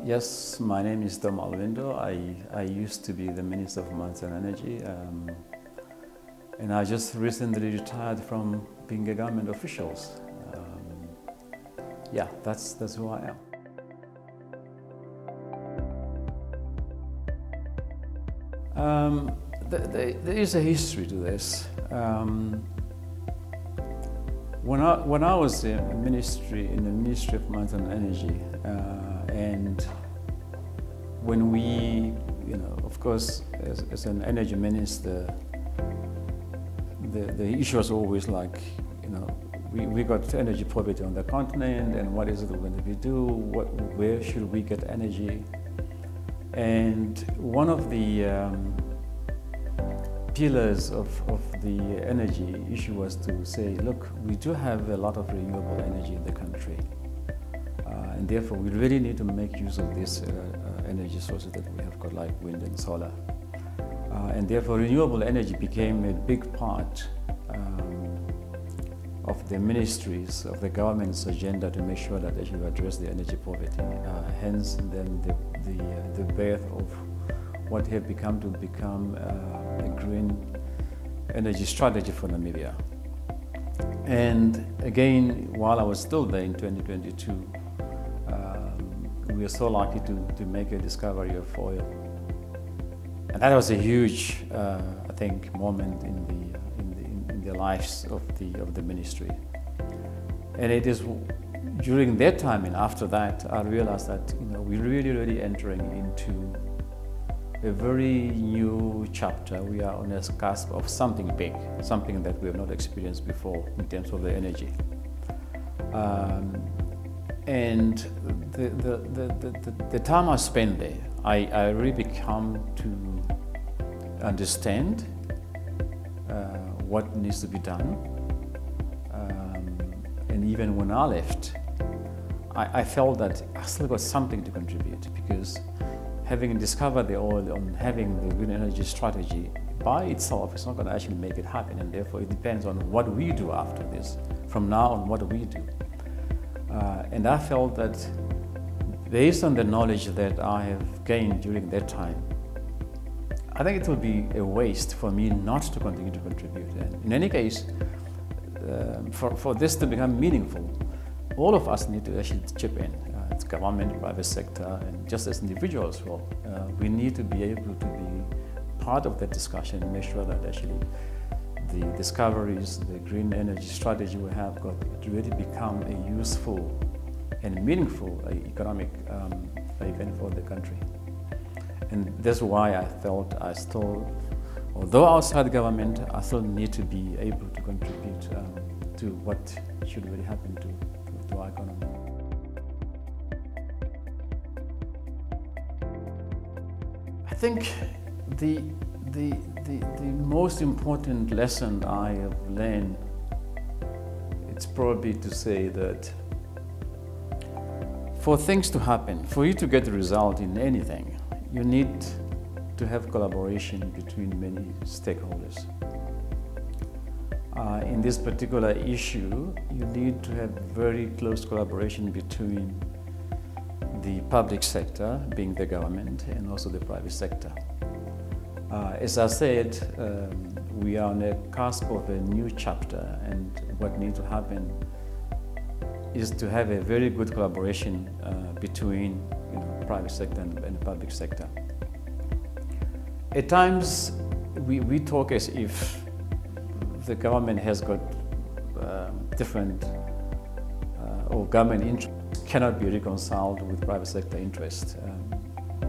Yes, my name is Alweendo. I used to be the Minister of Mines and Energy, and I just recently retired from being a government official. Yeah, that's who I am. There is a history to this. When I was in the Ministry of Mines and Energy, and when we, of course, as an energy minister, the issue was always like, we got energy poverty on the continent, and what is it we're going to do? Where should we get energy? And one of the pillars of the energy issue was to say, look, we do have a lot of renewable energy in the country, and therefore we really need to make use of these energy sources that we have got, like wind and solar. And therefore renewable energy became a big part of the ministries, of the government's agenda to make sure that they should address the energy poverty. Hence then the birth of what have become a green energy strategy for Namibia. And again, while I was still there in 2022, we were so lucky to make a discovery of oil. And that was a huge, I think, moment in the lives of the ministry. And it is during that time and after that, I realized that we're really entering into a very new chapter. We are on a cusp of something big, something that we have not experienced before in terms of the energy. And the time I spent there, I really come to understand what needs to be done. And even when I left, I felt that I still got something to contribute, because having discovered the oil and having the green energy strategy by itself is not going to actually make it happen, and therefore it depends on what we do after this. From now on, what do we do? And I felt that based on the knowledge that I have gained during that time, I think it would be a waste for me not to continue to contribute. And in any case, for this to become meaningful, all of us need to actually chip in. It's government, private sector, and just as individuals as well. We need to be able to be part of that discussion and make sure that actually the discoveries, the green energy strategy we have got to really become a useful and meaningful economic event for the country. And that's why I felt I still, although outside government, I still need to be able to contribute to what should really happen to our economy. I think the most important lesson I have learned, it's probably to say that for things to happen, for you to get the result in anything, you need to have collaboration between many stakeholders. In this particular issue, you need to have very close collaboration between the public sector, being the government, and also the private sector. As I said, we are on a cusp of a new chapter, and what needs to happen is to have a very good collaboration between private sector and public sector. At times, we talk as if the government has got different or government interests cannot be reconciled with private sector interests.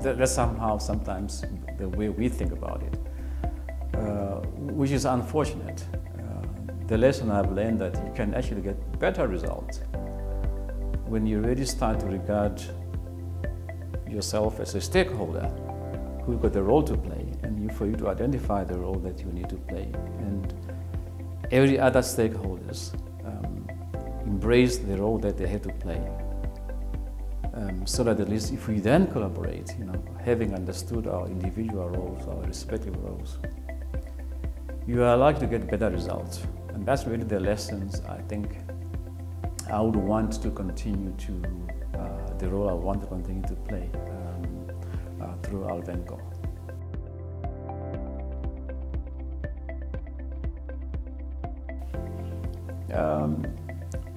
That's somehow sometimes the way we think about it, which is unfortunate. The lesson I've learned that you can actually get better results when you really start to regard yourself as a stakeholder who's got a role to play, and for you to identify the role that you need to play, and every other stakeholders embrace the role that they have to play, so that at least if we then collaborate, having understood our individual roles, our respective roles, you are likely to get better results. And that's really the lessons I think I would want to continue to, the role I want to continue to play through Alvenco.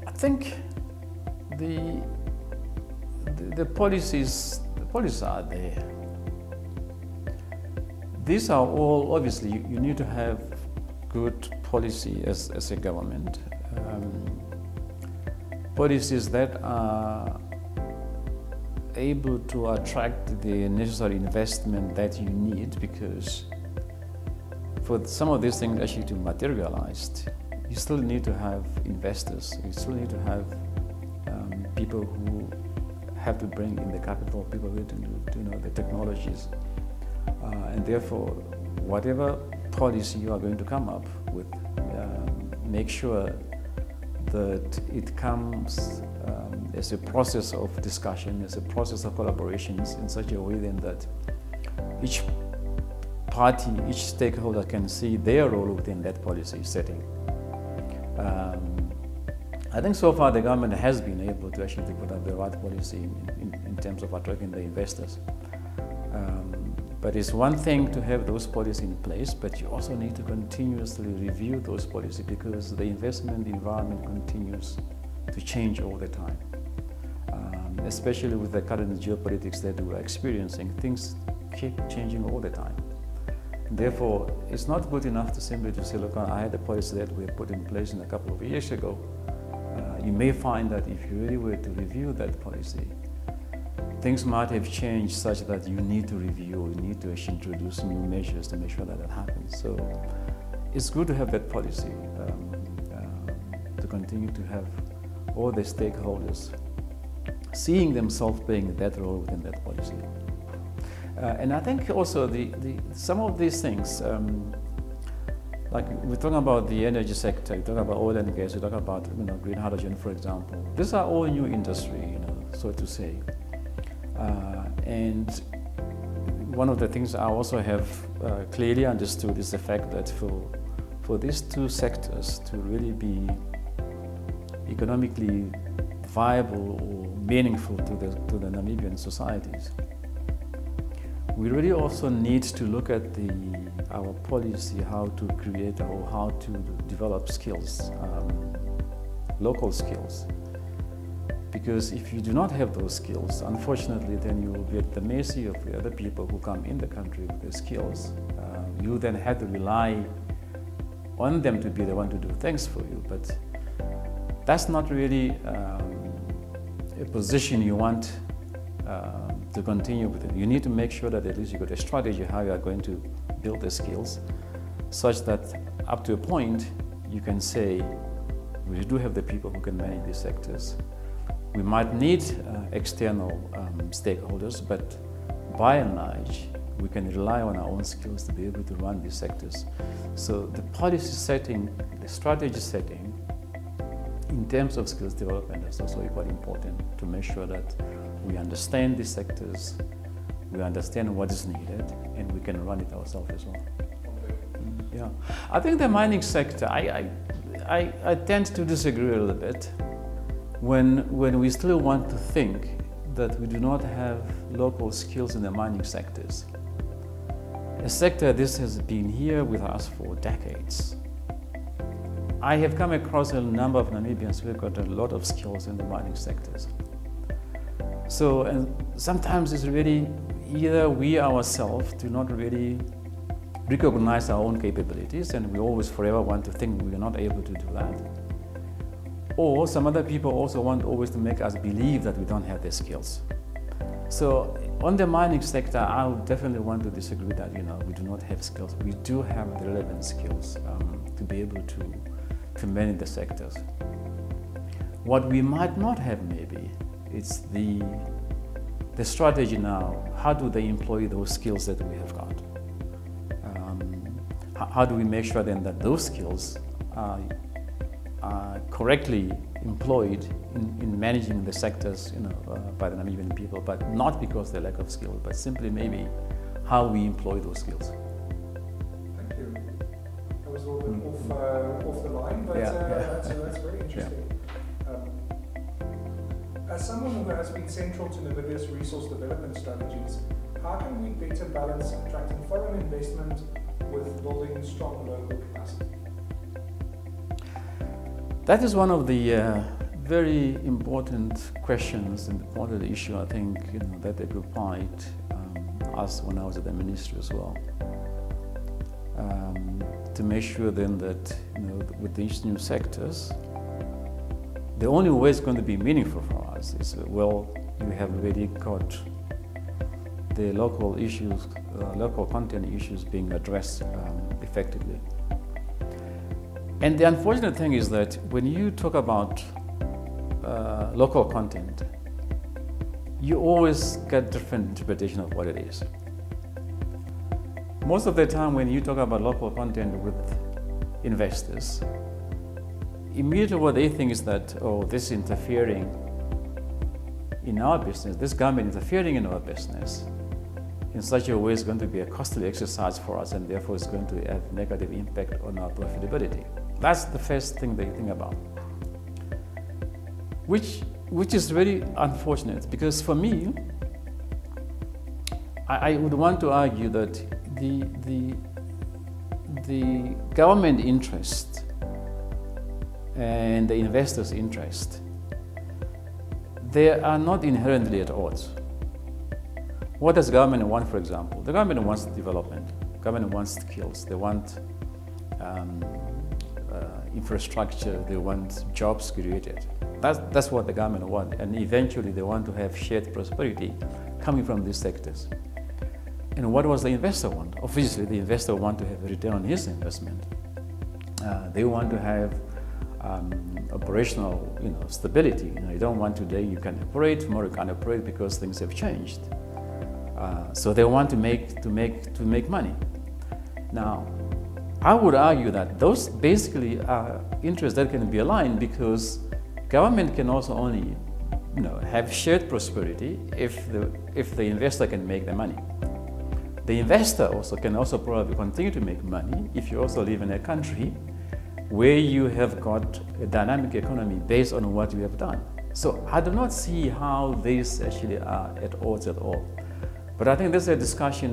I think the policies are there. These are all, obviously, you need to have good policy as a government. Policies that are able to attract the necessary investment that you need, because for some of these things actually to materialize, you still need to have investors, you still need to have people who have to bring in the capital, people who to know the technologies. And therefore, whatever policy you are going to come up with, make sure that it comes as a process of discussion, as a process of collaborations in such a way then that each party, each stakeholder can see their role within that policy setting. I think so far the government has been able to actually put up the right policy in terms of attracting the investors. But it's one thing to have those policies in place, but you also need to continuously review those policies, because the investment environment continues to change all the time. Especially with the current geopolitics that we're experiencing, things keep changing all the time. Therefore, it's not good enough to simply to say, look, I had a policy that we put in place a couple of years ago. You may find that if you really were to review that policy, things might have changed such that you need to review, you need to actually introduce new measures to make sure that happens. So it's good to have that policy, to continue to have all the stakeholders seeing themselves playing that role within that policy. And I think also some of these things, like we're talking about the energy sector, we're talking about oil and gas, we're talking about green hydrogen, for example. These are all new industry, so to say. And one of the things I also have clearly understood is the fact that for these two sectors to really be economically viable or meaningful to the Namibian societies, we really also need to look at our policy, how to create or how to develop skills, local skills. Because if you do not have those skills, unfortunately, then you will be at the mercy of the other people who come in the country with the skills. You then have to rely on them to be the one to do things for you. But that's not really a position you want to continue with it. You need to make sure that at least you got a strategy how you are going to build the skills, such that up to a point you can say, we do have the people who can manage these sectors. We might need external stakeholders, but by and large, we can rely on our own skills to be able to run these sectors. So the policy setting, the strategy setting, in terms of skills development is also quite important to make sure that we understand these sectors, we understand what is needed, and we can run it ourselves as well. Yeah, I think the mining sector, I tend to disagree a little bit when we still want to think that we do not have local skills in the mining sectors. A sector this has been here with us for decades. I have come across a number of Namibians who have got a lot of skills in the mining sectors. So, and sometimes it's really either we ourselves do not really recognize our own capabilities, and we always forever want to think we are not able to do that. Or some other people also want always to make us believe that we don't have the skills. So on the mining sector, I would definitely want to disagree that we do not have skills. We do have the relevant skills to be able to manage the sectors. What we might not have maybe is the strategy now. How do they employ those skills that we have got? How do we make sure then that those skills are correctly employed in managing the sectors by the Namibian people, but not because of the lack of skill, but simply maybe how we employ those skills. Thank you. That was a little bit off the line, but that's very interesting. As someone who has been central to Namibia's resource development strategies, how can we better balance attracting foreign investment with building strong local capacity? That is one of the very important questions and part of the issue, I think, that occupied us when I was at the ministry as well. To make sure then that, with these new sectors, the only way it's going to be meaningful for us is, well, you have already got the local issues, local content issues being addressed effectively. And the unfortunate thing is that when you talk about local content, you always get different interpretation of what it is. Most of the time when you talk about local content with investors, immediately what they think is that, oh, this is interfering in our business, this government interfering in our business in such a way is going to be a costly exercise for us, and therefore it's going to have negative impact on our profitability. That's the first thing they think about, which is very unfortunate, because for me, I would want to argue that the government interest and the investors' interest, they are not inherently at odds. What does government want, for example? The government wants development. Government wants skills. They want infrastructure. They want jobs created. That's what the government wants. And eventually they want to have shared prosperity coming from these sectors. And what does the investor want? Obviously, the investor wants to have a return on his investment. They want to have operational, stability. You don't want today you can operate, tomorrow you can't operate because things have changed. So they want to make money. Now, I would argue that those basically are interests that can be aligned, because government can also only, have shared prosperity if the investor can make the money. The investor also can probably continue to make money if you also live in a country where you have got a dynamic economy based on what you have done. So I do not see how these actually are at odds at all. But I think this is a discussion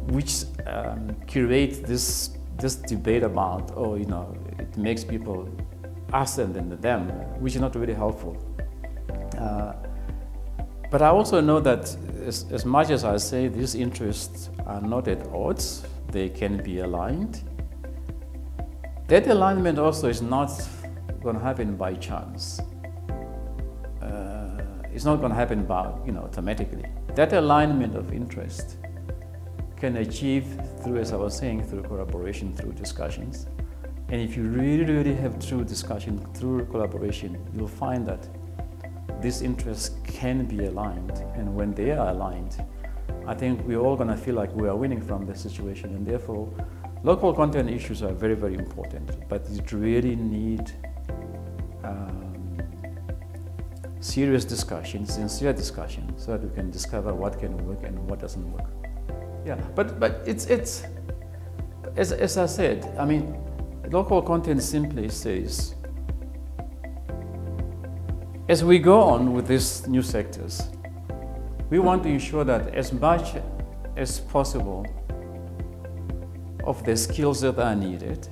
which creates this debate about, it makes people us and then them, which is not really helpful. But I also know that as much as I say these interests are not at odds, they can be aligned. That alignment also is not going to happen by chance. It's not going to happen automatically. That alignment of interest can achieve through, as I was saying, through collaboration, through discussions. And if you really have true discussion, through collaboration, you'll find that these interests can be aligned. And when they are aligned, I think we're all going to feel like we are winning from the situation. And therefore, local content issues are very, very important. But you really need serious discussion, sincere discussion, so that we can discover what can work and what doesn't work. Yeah, but it's as I said, local content simply says, as we go on with these new sectors, we want to ensure that as much as possible of the skills that are needed,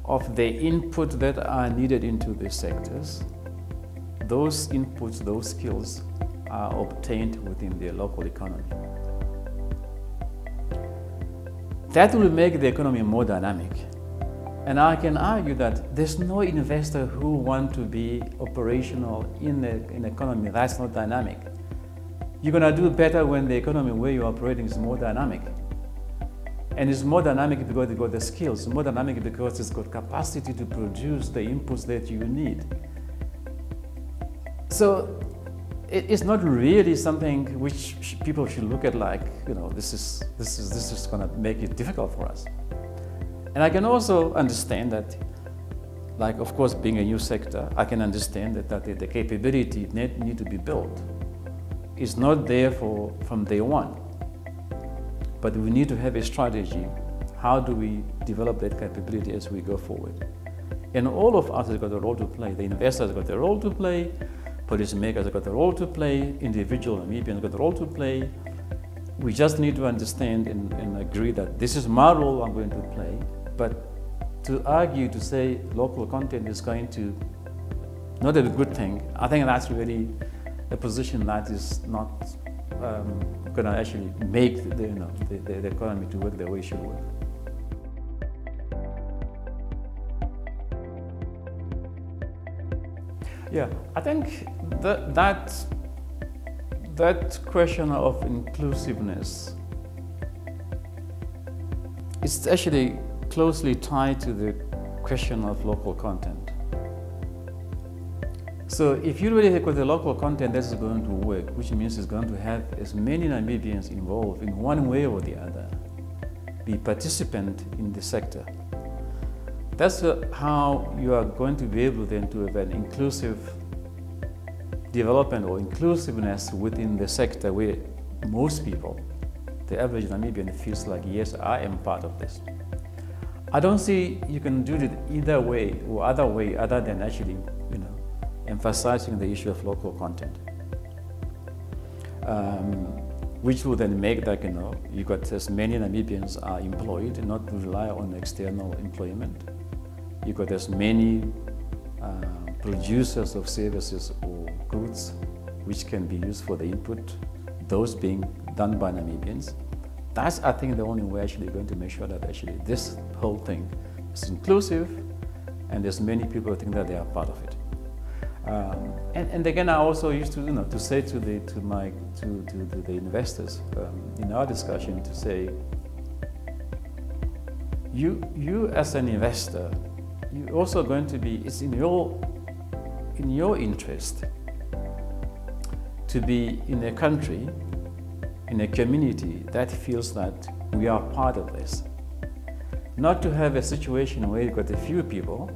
of the input that are needed into these sectors, those inputs, those skills are obtained within the local economy. That will make the economy more dynamic. And I can argue that there's no investor who wants to be operational in an economy that's not dynamic. You're going to do better when the economy where you're operating is more dynamic. And it's more dynamic because it's got the skills, more dynamic because it's got capacity to produce the inputs that you need. So it's not really something which people should look at like, this is going to make it difficult for us. And I can also understand that, like, of course, being a new sector, I can understand that the capability need to be built. It's not there from day one. But we need to have a strategy. How do we develop that capability as we go forward? And all of us have got a role to play. The investors have got a role to play, policymakers have got a role to play, individual Namibians have got a role to play. We just need to understand and agree that this is my role I'm going to play. But to argue, to say local content is going to not a good thing, I think that's really a position that is not going to actually make the economy to work the way it should work. Yeah, I think that question of inclusiveness is actually closely tied to the question of local content. So if you really have got the local content that is going to work, which means it's going to have as many Namibians involved in one way or the other, be participant in the sector. That's how you are going to be able then to have an inclusive development or inclusiveness within the sector where most people, the average Namibian, feels like, yes, I am part of this. I don't see you can do it either way or other way other than actually, emphasizing the issue of local content, which will then make that, you got as many Namibians are employed and not rely on external employment. You got as many producers of services or goods which can be used for the input, those being done by Namibians. That's, I think, the only way actually going to make sure that actually this whole thing is inclusive and as many people think that they are part of it. And again, I also used to say to the investors in our discussion to say, you as an investor, you're also going to be, it's in your interest to be in a country, in a community that feels that we are part of this. Not to have a situation where you've got a few people,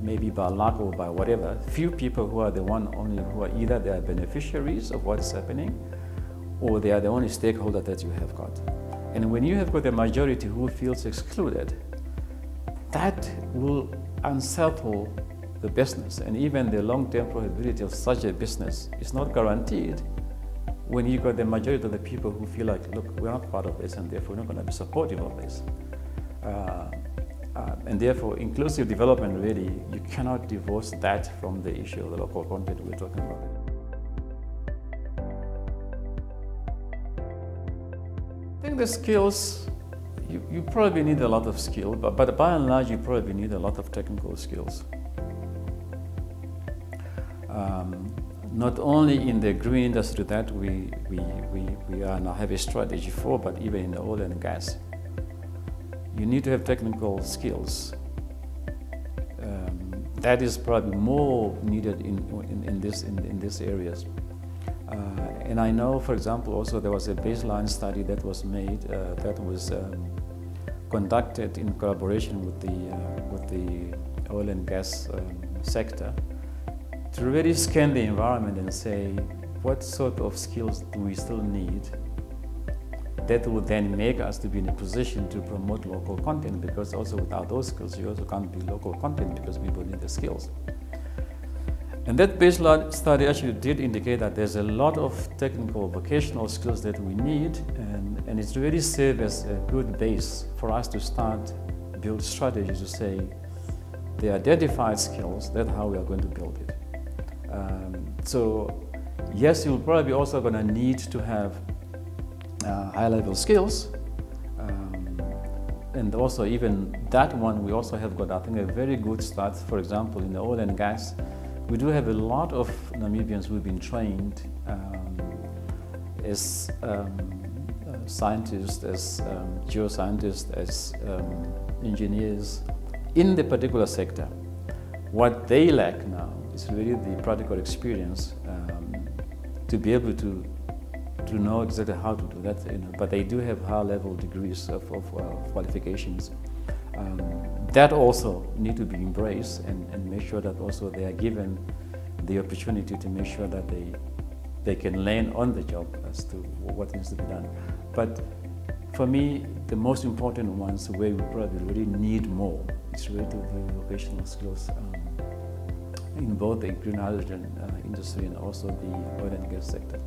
maybe by luck or by whatever, few people who are the one only who are either they are beneficiaries of what's happening or they are the only stakeholder that you have got. And when you have got a majority who feels excluded, that will unsettle the business, and even the long-term profitability of such a business is not guaranteed when you got the majority of the people who feel like, look, we're not part of this and therefore we're not going to be supportive of this. And therefore, inclusive development, really, you cannot divorce that from the issue of the local content we're talking about. I think the skills, you probably need a lot of skill, but by and large, you probably need a lot of technical skills. Not only in the green industry that we are now have a strategy for, but even in the oil and gas. You need to have technical skills. That is probably more needed in these areas. And I know, for example, also there was a baseline study that was made, that was conducted in collaboration with the oil and gas sector, to really scan the environment and say, what sort of skills do we still need that will then make us to be in a position to promote local content, because also without those skills, you also can't be local content because people need the skills. And that baseline study actually did indicate that there's a lot of technical vocational skills that we need, and it's really served as a good base for us to start build strategies to say the identified skills, that's how we are going to build it. So yes, you'll probably also going to need to have high-level skills, and also even that one we also have got, I think, a very good start. For example, in the oil and gas, we do have a lot of Namibians who've been trained as scientists, as geoscientists, as engineers in the particular sector. What they lack now is really the practical experience to be able to know exactly how to do that. But they do have high-level degrees of qualifications. That also need to be embraced and make sure that also they are given the opportunity to make sure that they can learn on the job as to what needs to be done. But for me, the most important ones where we probably really need more It's related to the vocational skills in both the green hydrogen industry and also the oil and gas sector.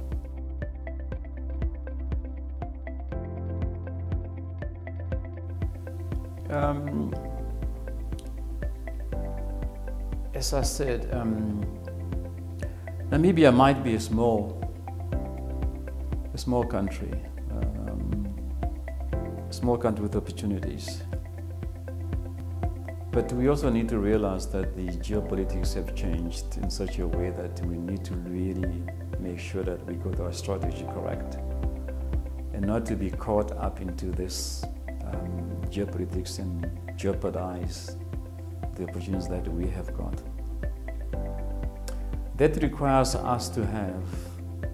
As I said, Namibia might be a small country, with opportunities. But we also need to realize that the geopolitics have changed in such a way that we need to really make sure that we got our strategy correct and not to be caught up into this geopolitics and jeopardize the opportunities that we have got. That requires us to have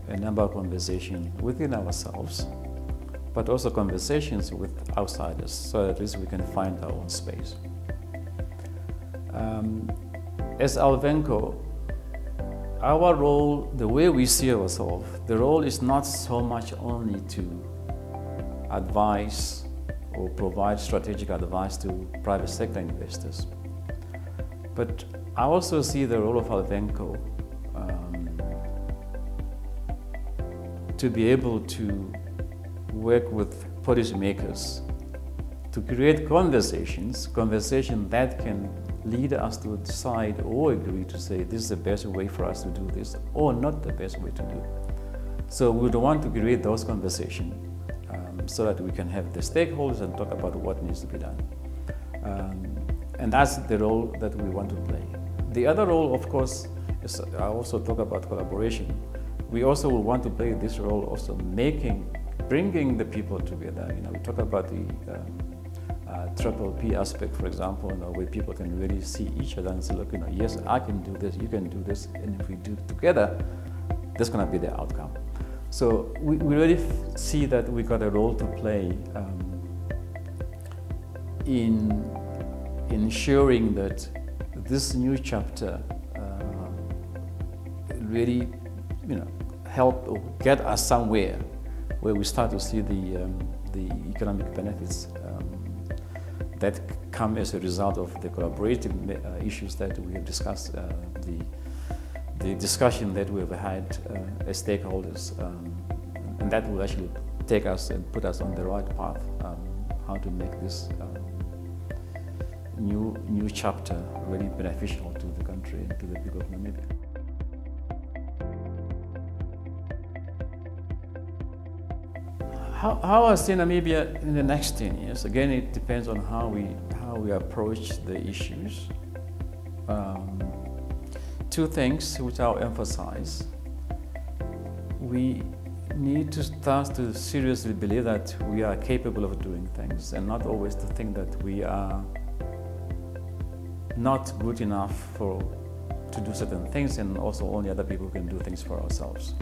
a number of conversations within ourselves, but also conversations with outsiders, so at least we can find our own space. As Alvenco, our role, the way we see ourselves, the role is not so much only to advise or provide strategic advice to private sector investors, but I also see the role of Alvenco to be able to work with policymakers to create conversations that can lead us to decide or agree to say this is the best way for us to do this or not the best way to do it. So we would want to create those conversations so that we can have the stakeholders and talk about what needs to be done. And that's the role that we want to play. The other role, of course, is I also talk about collaboration. We also will want to play this role also bringing the people together. We talk about the triple P aspect, for example, where people can really see each other and say, look, yes, I can do this, you can do this, and if we do it together, that's going to be the outcome. So we really see that we got a role to play in ensuring that this new chapter really, help or get us somewhere where we start to see the economic benefits that come as a result of the collaborative issues that we have discussed, the discussion that we have had as stakeholders, and that will actually take us and put us on the right path, how to make this new chapter really beneficial to the country and to the people of Namibia. How I see Namibia in the next 10 years, again, it depends on how we approach the issues. Two things which I'll emphasize. We need to start to seriously believe that we are capable of doing things and not always to think that we are not good enough to do certain things and also only other people can do things for ourselves.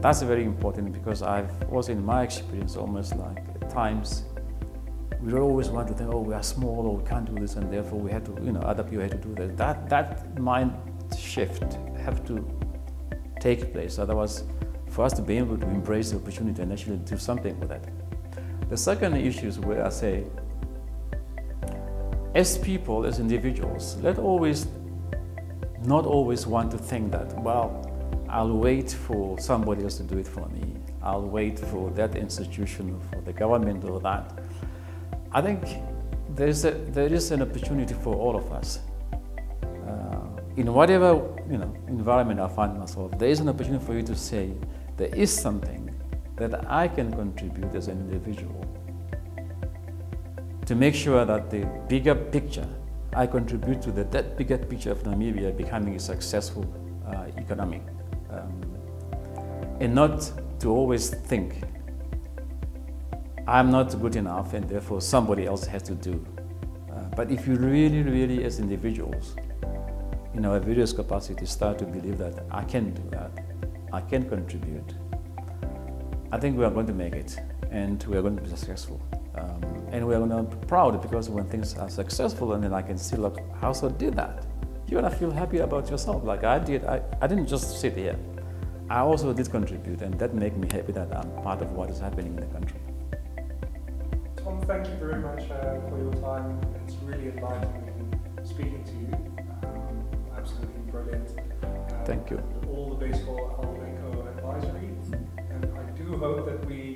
That's very important because I've also in my experience almost like at times we always want to think, oh, we are small or we can't do this and therefore we have to, other people have to do that. That mind shift have to take place. Otherwise, for us to be able to embrace the opportunity and actually do something with it. The second issue is where I say, as people, as individuals, not always want to think that, well, I'll wait for somebody else to do it for me. I'll wait for that institution, for the government or that. I think there is an opportunity for all of us. In whatever environment I find myself, there is an opportunity for you to say, there is something that I can contribute as an individual to make sure that the bigger picture, I contribute to that bigger picture of Namibia becoming a successful economy. And not to always think, I'm not good enough and therefore somebody else has to do. But if you really, as individuals, in our various capacities, start to believe that I can do that, I can contribute, I think we are going to make it and we are going to be successful. And we are going to be proud because when things are successful and then I can see, look, I also did that. You're going to feel happy about yourself. Like I did, I didn't just sit here. I also did contribute and that made me happy that I'm part of what is happening in the country. Tom, thank you very much for your time. It's really enlightening speaking to you. Absolutely brilliant. Thank you. All the best for Alvenco Advisory. And I do hope that we